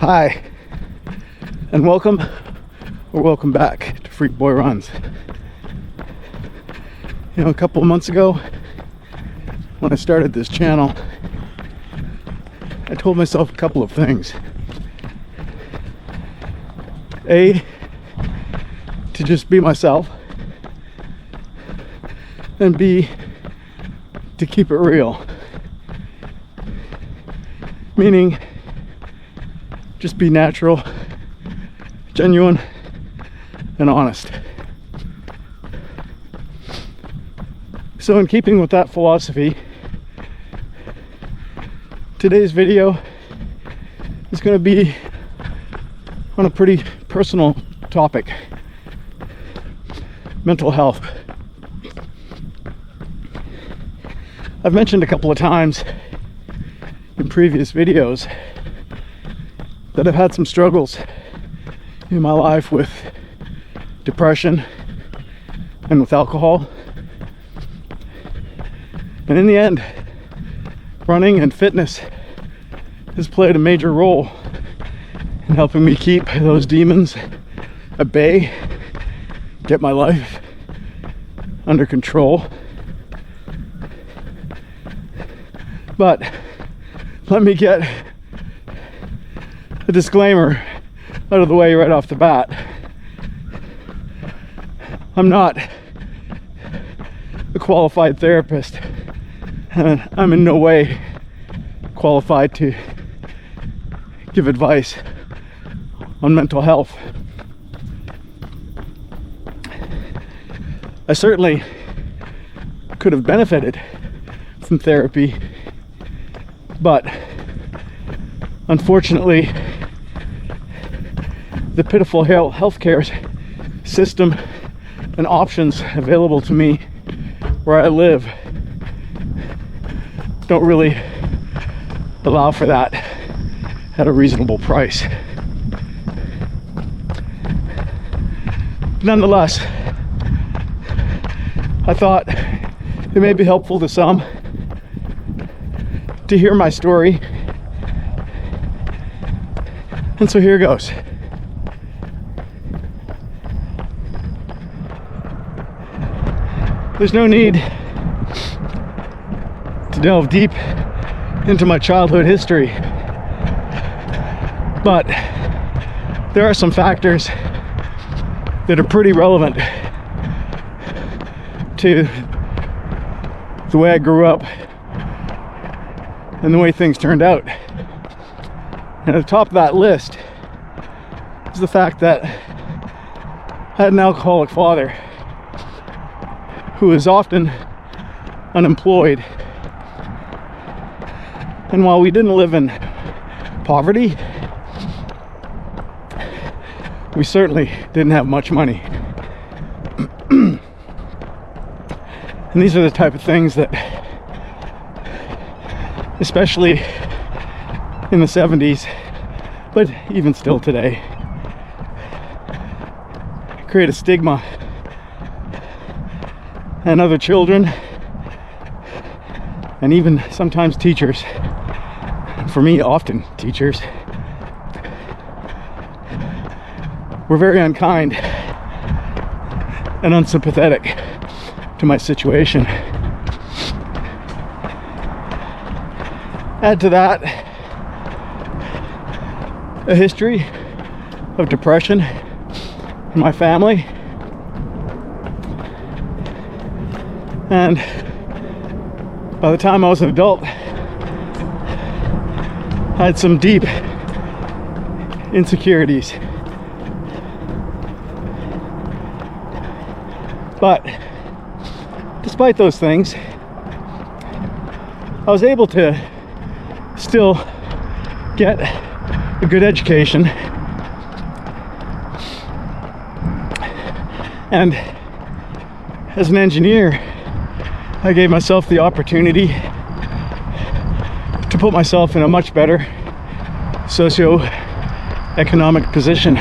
Hi, and welcome back to Freak Boy Runs. You know, a couple of months ago, when I started this channel, I told myself a couple of things. A, to just be myself, and B, to keep it real. Meaning, just be natural, genuine, and honest. So in keeping with that philosophy, today's video is going to be on a pretty personal topic: mental health. I've mentioned a couple of times in previous videos that I've had some struggles in my life with depression and with alcohol. And in the end, running and fitness has played a major role in helping me keep those demons at bay, get my life under control. But let me get a disclaimer out of the way right off the bat. I'm not a qualified therapist, and I'm in no way qualified to give advice on mental health. I certainly could have benefited from therapy, but unfortunately, the pitiful healthcare system and options available to me where I live don't really allow for that at a reasonable price. Nonetheless, I thought it may be helpful to some to hear my story. And so here goes. There's no need to delve deep into my childhood history, but there are some factors that are pretty relevant to the way I grew up and the way things turned out. And at the top of that list is the fact that I had an alcoholic father who was often unemployed. And while we didn't live in poverty, we certainly didn't have much money. And these are the type of things that, especially in the 70s, but even still today, create a stigma. And other children, and even sometimes teachers, for me often teachers, were very unkind and unsympathetic to my situation. Add to that a history of depression in my family, and by the time I was an adult, I had some deep insecurities. But despite those things, I was able to still get a good education, and as an engineer, I gave myself the opportunity to put myself in a much better socio-economic position.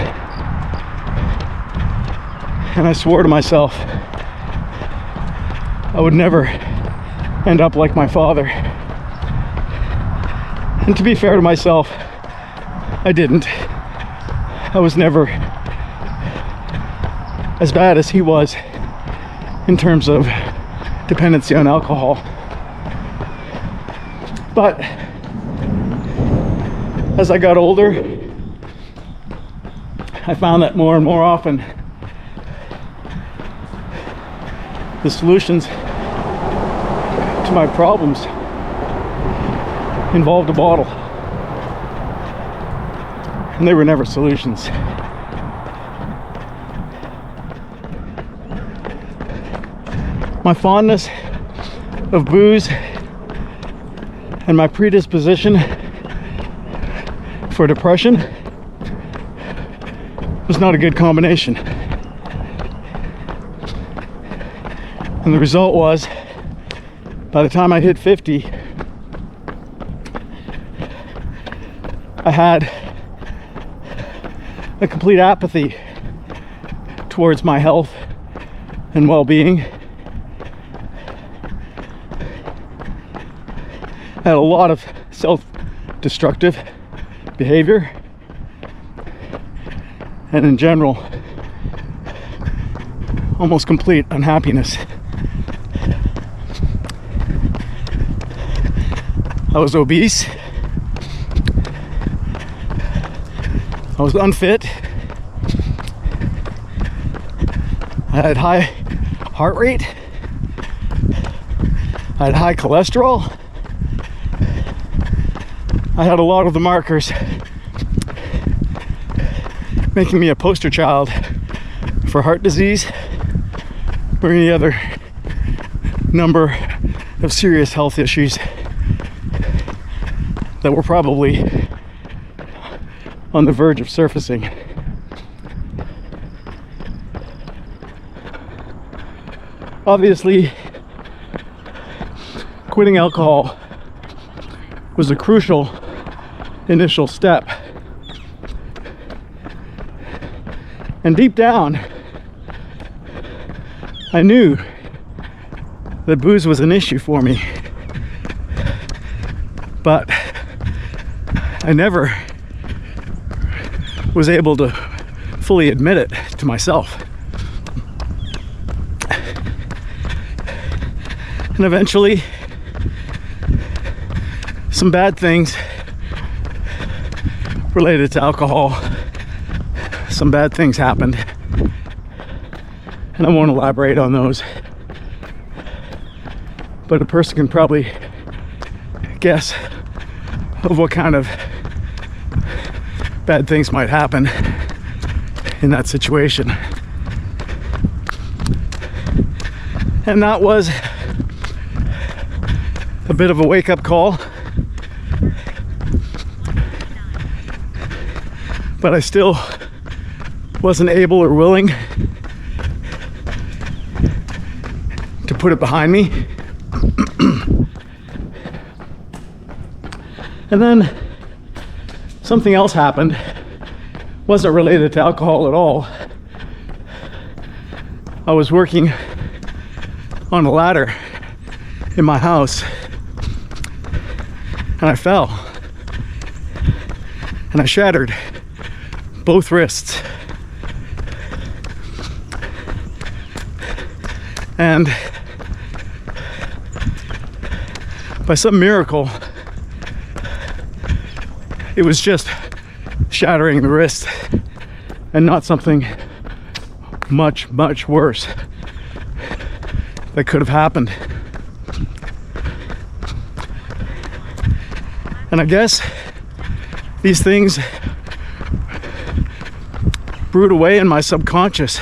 And I swore to myself I would never end up like my father. And to be fair to myself, I didn't. I was never as bad as he was in terms of dependency on alcohol. But as I got older, I found that more and more often the solutions to my problems involved a bottle. And they were never solutions. My fondness of booze and my predisposition for depression was not a good combination. And the result was, by the time I hit 50, I had a complete apathy towards my health and well-being. I had a lot of self-destructive behavior, and in general, almost complete unhappiness. I was obese. I was unfit. I had high heart rate. I had high cholesterol. I had a lot of the markers making me a poster child for heart disease or any other number of serious health issues that were probably on the verge of surfacing. Obviously, quitting alcohol was a crucial initial step. And deep down, I knew that booze was an issue for me. But I never was able to fully admit it to myself. And eventually, some bad things related to alcohol, some bad things happened. And I won't elaborate on those. But a person can probably guess of what kind of bad things might happen in that situation. And that was a bit of a wake-up call. But I still wasn't able or willing to put it behind me. And then something else happened. Wasn't related to alcohol at all. I was working on a ladder in my house and I fell and I shattered both wrists. And by some miracle, it was just shattering the wrist and not something much worse that could have happened. And I guess these things brewed away in my subconscious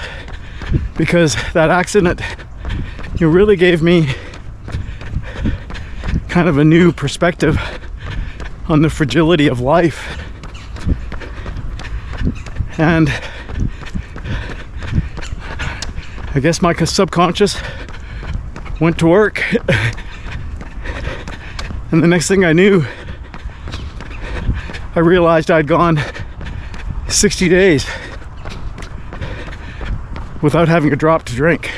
because that accident, it really gave me kind of a new perspective on the fragility of life. And I guess my subconscious went to work. And the next thing I knew, I realized I'd gone 60 days without having a drop to drink.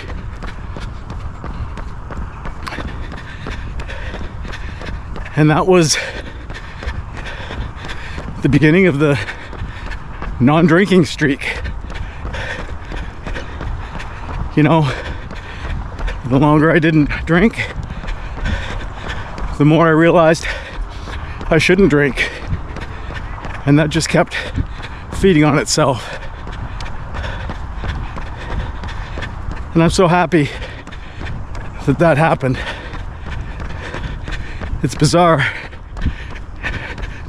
And that was the beginning of the non-drinking streak. You know, the longer I didn't drink, the more I realized I shouldn't drink. And that just kept feeding on itself. And I'm so happy that that happened. It's bizarre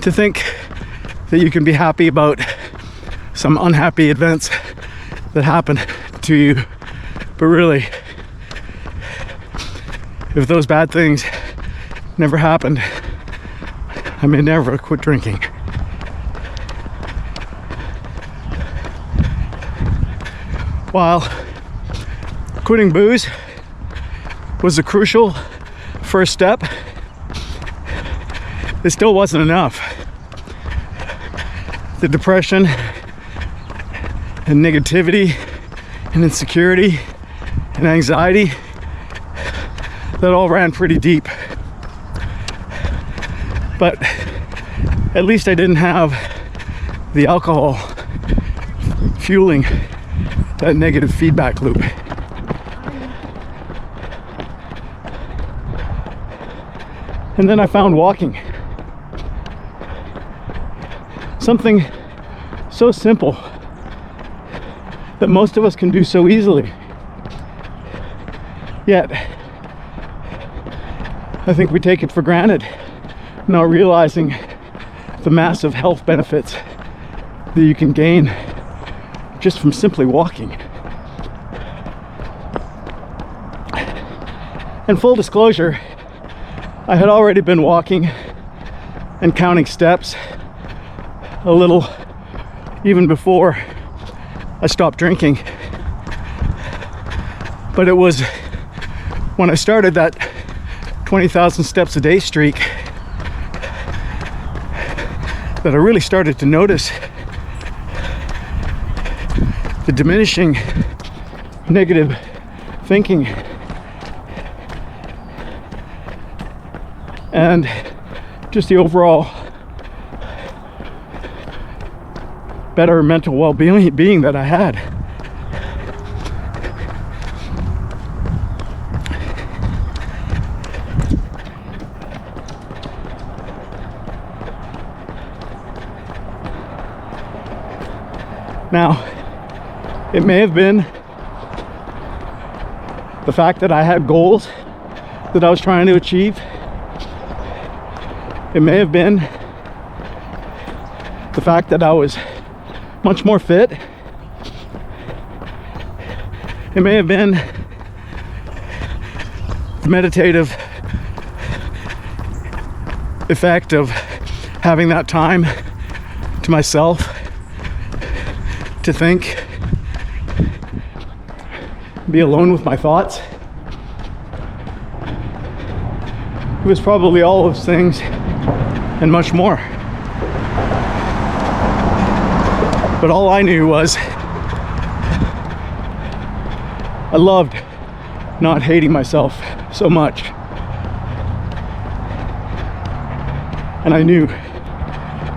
to think that you can be happy about some unhappy events that happen to you. But really, if those bad things never happened, I may never quit drinking. While quitting booze was a crucial first step, it still wasn't enough. The depression and negativity and insecurity and anxiety, that all ran pretty deep. But at least I didn't have the alcohol fueling that negative feedback loop. And then I found walking. Something so simple that most of us can do so easily. Yet, I think we take it for granted, not realizing the massive health benefits that you can gain just from simply walking. And full disclosure, I had already been walking and counting steps a little even before I stopped drinking. But it was when I started that 20,000 steps a day streak that I really started to notice the diminishing negative thinking and just the overall better mental well-being that I had. Now, it may have been the fact that I had goals that I was trying to achieve. It may have been the fact that I was much more fit. It may have been the meditative effect of having that time to myself to think, be alone with my thoughts. It was probably all those things and much more. But all I knew was I loved not hating myself so much. And I knew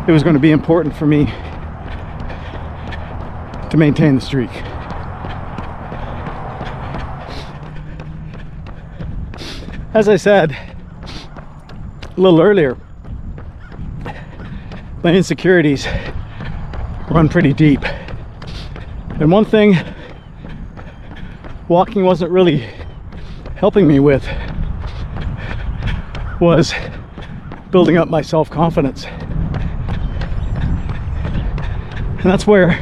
it was going to be important for me to maintain the streak. As I said a little earlier, my insecurities run pretty deep. And one thing walking wasn't really helping me with was building up my self-confidence. And that's where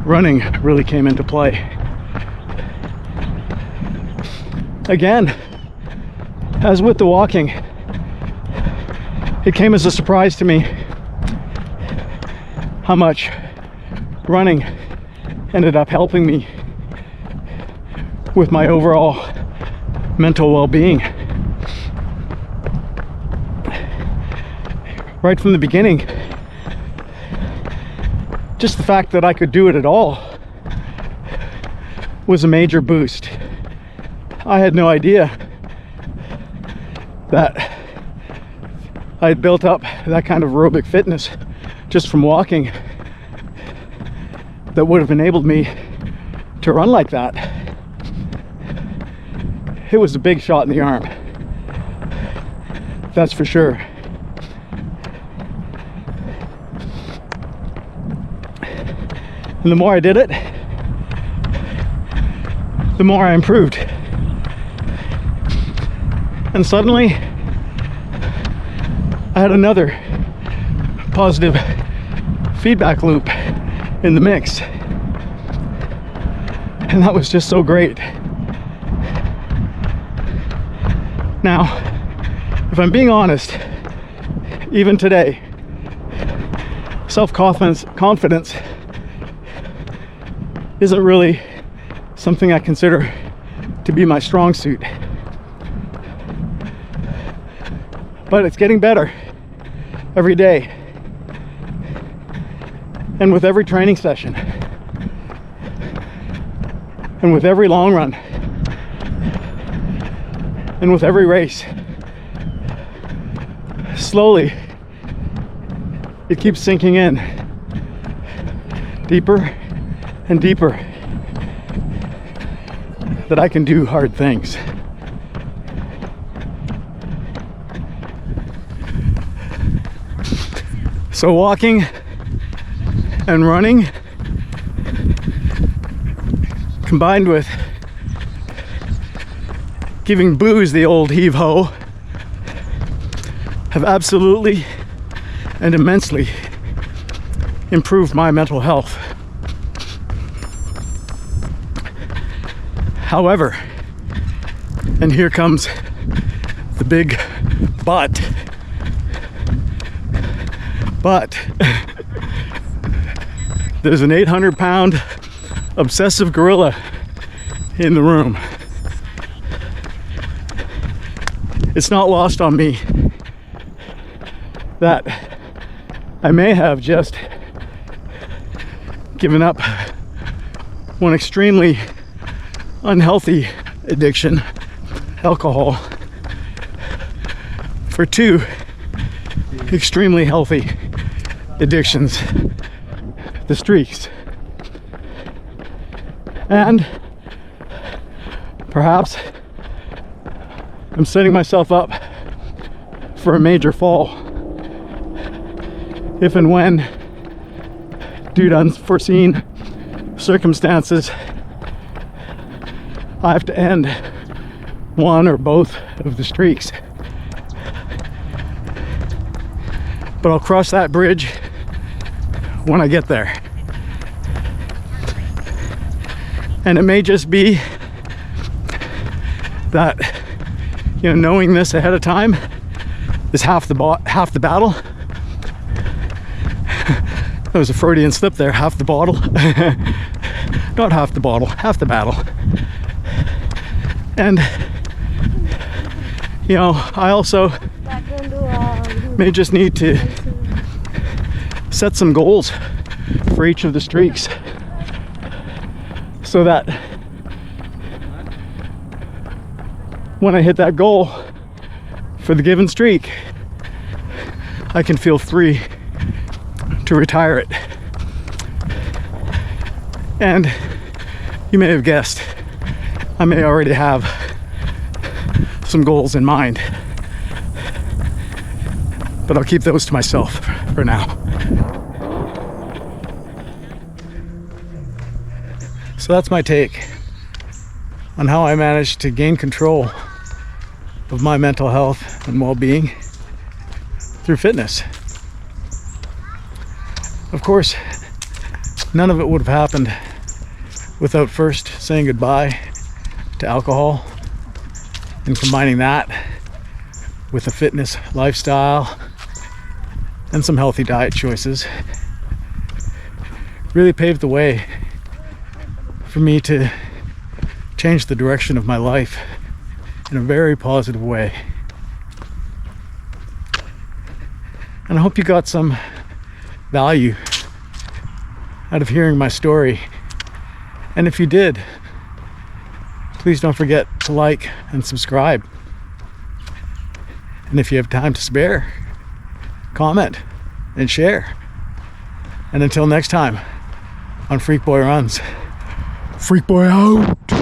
running really came into play. Again, as with the walking, it came as a surprise to me how much running ended up helping me with my overall mental well-being. Right from the beginning, just the fact that I could do it at all was a major boost. I had no idea that I had built up that kind of aerobic fitness just from walking that would have enabled me to run like that. It was a big shot in the arm, that's for sure. And the more I did it, the more I improved. And suddenly, I had another positive feedback loop in the mix. And that was just so great. Now, if I'm being honest, even today, self-confidence isn't really something I consider to be my strong suit. But it's getting better every day. And with every training session, and with every long run, and with every race, slowly it keeps sinking in deeper and deeper that I can do hard things. So walking and running, combined with giving booze the old heave-ho, have absolutely and immensely improved my mental health. However, and here comes the big but there's an 800-pound obsessive gorilla in the room. It's not lost on me that I may have just given up one extremely unhealthy addiction, alcohol, for two extremely healthy addictions, the streaks. And perhaps I'm setting myself up for a major fall if and when, due to unforeseen circumstances, I have to end one or both of the streaks. But I'll cross that bridge when I get there. And it may just be that, you know, knowing this ahead of time is half the battle. That was a Freudian slip there, half the bottle. Not half the bottle, half the battle. And, you know, I also may just need to set some goals for each of the streaks so that when I hit that goal for the given streak, I can feel free to retire it. And you may have guessed, I may already have some goals in mind, but I'll keep those to myself for now. So that's my take on how I managed to gain control of my mental health and well-being through fitness. Of course, none of it would have happened without first saying goodbye to alcohol and combining that with a fitness lifestyle and some healthy diet choices. Really paved the way for me to change the direction of my life in a very positive way. And I hope you got some value out of hearing my story. And if you did, please don't forget to like and subscribe. And if you have time to spare, comment, and share. And until next time on Freak Boy Runs, Freak Boy out.